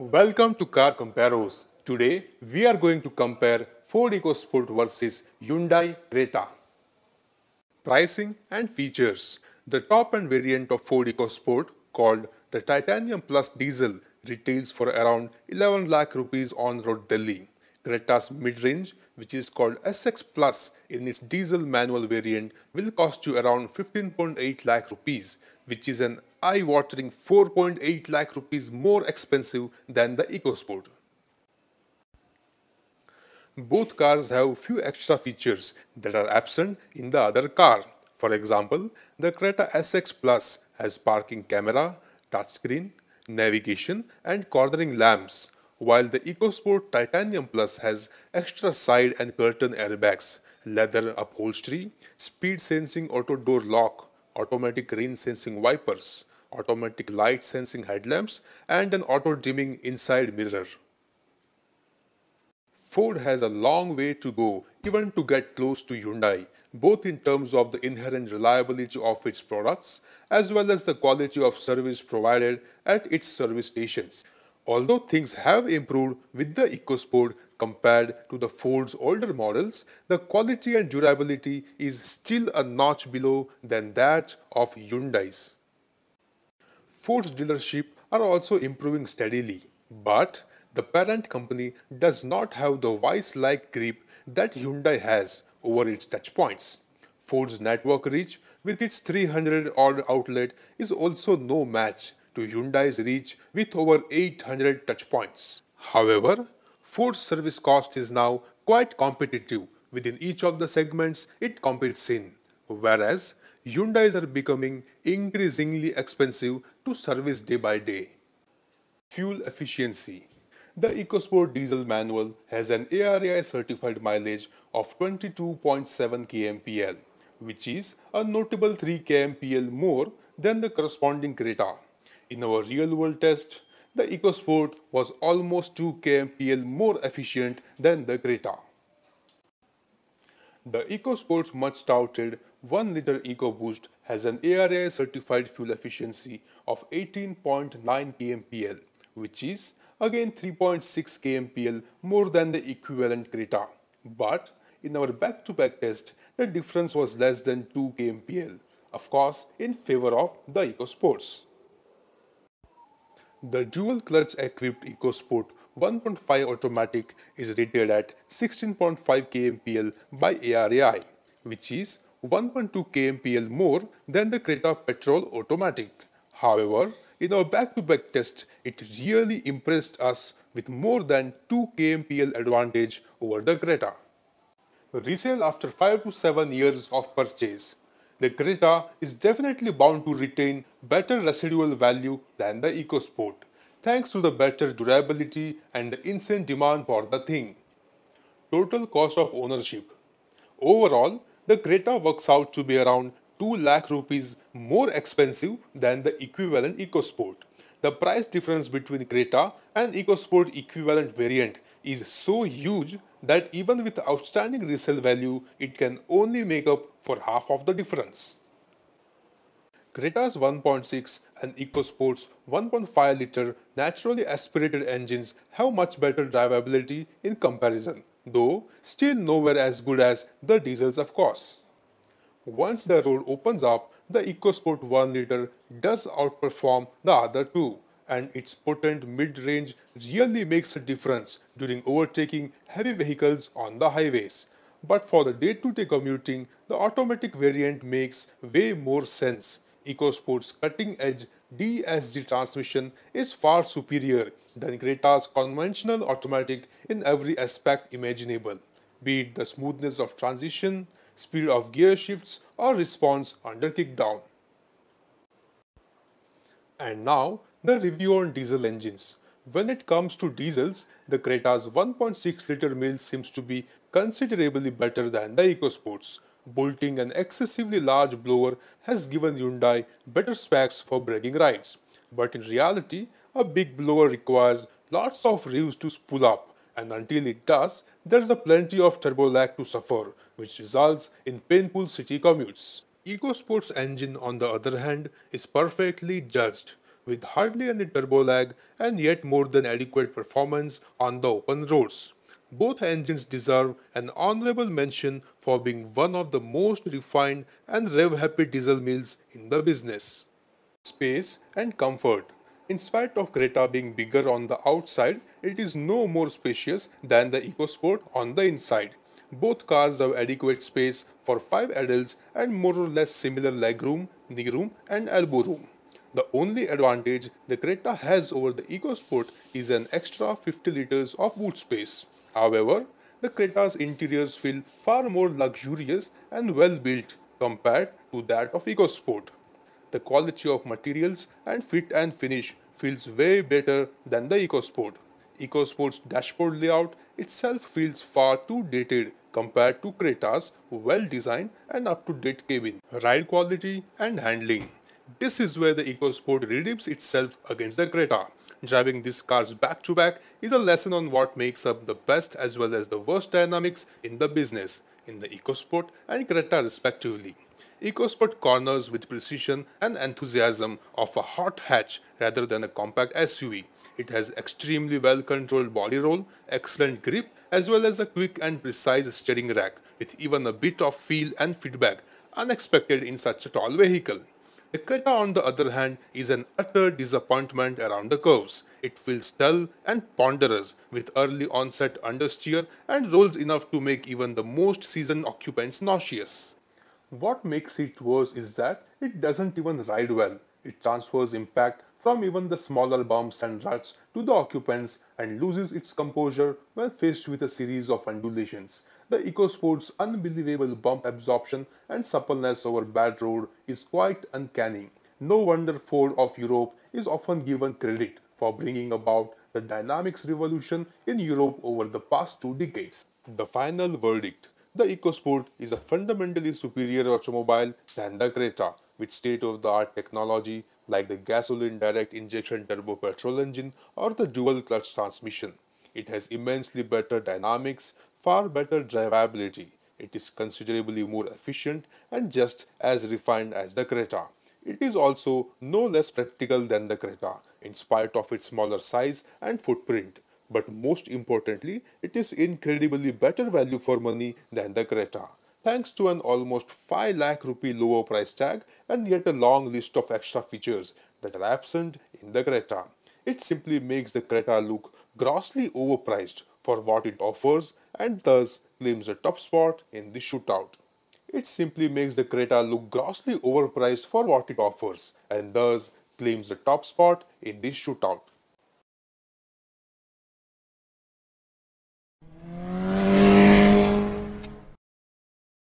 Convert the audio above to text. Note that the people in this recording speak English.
Welcome to Car Comparos. Today we are going to compare Ford EcoSport versus Hyundai Creta. Pricing and features. The top-end variant of Ford EcoSport, called the Titanium Plus Diesel, retails for around 11 lakh rupees on road Delhi. Creta's mid-range, which is called SX Plus in its diesel manual variant, will cost you around 15.8 lakh rupees, which is an eye-watering 4.8 lakh rupees more expensive than the EcoSport. Both cars have few extra features that are absent in the other car. For example, the Creta SX Plus has parking camera, touchscreen, navigation and cornering lamps, while the EcoSport Titanium Plus has extra side and curtain airbags, leather upholstery, speed sensing auto door lock, automatic rain sensing wipers, automatic light sensing headlamps and an auto dimming inside mirror. Ford has a long way to go even to get close to Hyundai, both in terms of the inherent reliability of its products as well as the quality of service provided at its service stations. Although things have improved with the EcoSport compared to the Ford's older models, the quality and durability is still a notch below than that of Hyundai's. Ford's dealership are also improving steadily, but the parent company does not have the vice-like grip that Hyundai has over its touchpoints. Ford's network reach with its 300 odd outlet is also no match to Hyundai's reach with over 800 touchpoints. However, Ford's service cost is now quite competitive within each of the segments it competes in, whereas Hyundai's are becoming increasingly expensive to service day by day. Fuel efficiency. The EcoSport diesel manual has an ARAI certified mileage of 22.7 kmpl, which is a notable 3 kmpl more than the corresponding Creta. In our real-world test, the EcoSport was almost 2 kmpl more efficient than the Creta. The EcoSport's much touted 1-liter EcoBoost has an ARAI certified fuel efficiency of 18.9 kmpl, which is again 3.6 kmpl more than the equivalent Creta. But in our back-to-back test, the difference was less than 2 kmpl, of course in favor of the EcoSports. The dual clutch equipped EcoSport 1.5 automatic is rated at 16.5 kmpl by ARAI, which is 1.2 kmpl more than the Creta petrol automatic. However, in our back-to-back test, it really impressed us with more than 2 kmpl advantage over the Creta. Resale after 5 to 7 years of purchase. The Creta is definitely bound to retain better residual value than the EcoSport, thanks to the better durability and the insane demand for the thing. Total cost of ownership. Overall, the Creta works out to be around 2 lakh rupees more expensive than the equivalent EcoSport. The price difference between Creta and EcoSport equivalent variant is so huge that even with outstanding resale value, it can only make up for half of the difference. Creta's 1.6 and EcoSport's 1.5-liter naturally aspirated engines have much better drivability in comparison, though still nowhere as good as the diesels of course. Once the road opens up, the EcoSport 1-liter does outperform the other two, and its potent mid-range really makes a difference during overtaking heavy vehicles on the highways. But for the day-to-day commuting, the automatic variant makes way more sense. EcoSport's cutting-edge DSG transmission is far superior than Creta's conventional automatic in every aspect imaginable, be it the smoothness of transition, speed of gear shifts, or response under kickdown. And now, the review on diesel engines. When it comes to diesels, the Creta's 1.6-liter mill seems to be considerably better than the EcoSport's. Bolting an excessively large blower has given Hyundai better specs for bragging rights. But in reality, a big blower requires lots of revs to spool up, and until it does, there's a plenty of turbo lag to suffer, which results in painful city commutes. EcoSport's engine, on the other hand, is perfectly judged. with hardly any turbo lag and yet more than adequate performance on the open roads. Both engines deserve an honorable mention for being one of the most refined and rev-happy diesel mills in the business. Space and comfort. In spite of Creta being bigger on the outside, it is no more spacious than the EcoSport on the inside. Both cars have adequate space for 5 adults and more or less similar legroom, knee room and elbow room. The only advantage the Creta has over the EcoSport is an extra 50 liters of boot space. However, the Creta's interiors feel far more luxurious and well built compared to that of EcoSport. The quality of materials and fit and finish feels way better than the EcoSport. EcoSport's dashboard layout itself feels far too dated compared to Creta's well-designed and up-to-date cabin. Ride quality and handling. This is where the EcoSport redeems itself against the Creta. Driving these cars back to back is a lesson on what makes up the best as well as the worst dynamics in the business, in the EcoSport and Creta respectively. EcoSport corners with precision and enthusiasm of a hot hatch rather than a compact SUV. It has extremely well controlled body roll, excellent grip, as well as a quick and precise steering rack with even a bit of feel and feedback, unexpected in such a tall vehicle. The Creta, on the other hand, is an utter disappointment around the curves. It feels dull and ponderous, with early onset understeer and rolls enough to make even the most seasoned occupants nauseous. What makes it worse is that it doesn't even ride well. It transfers impact from even the smaller bumps and ruts to the occupants and loses its composure when faced with a series of undulations. The EcoSport's unbelievable bump absorption and suppleness over bad road is quite uncanny. No wonder Ford of Europe is often given credit for bringing about the dynamics revolution in Europe over the past 2 decades. The final verdict. The EcoSport is a fundamentally superior automobile than the Creta, with state-of-the-art technology like the gasoline direct injection turbo petrol engine or the dual clutch transmission. It has immensely better dynamics, far better drivability. It is considerably more efficient and just as refined as the Creta. It is also no less practical than the Creta, in spite of its smaller size and footprint. But most importantly, it is incredibly better value for money than the Creta, thanks to an almost 5 lakh rupee lower price tag and yet a long list of extra features that are absent in the Creta. It simply makes the Creta look grossly overpriced for what it offers and thus claims the top spot in the shootout. It simply makes the Creta look grossly overpriced for what it offers and thus claims the top spot in this shootout.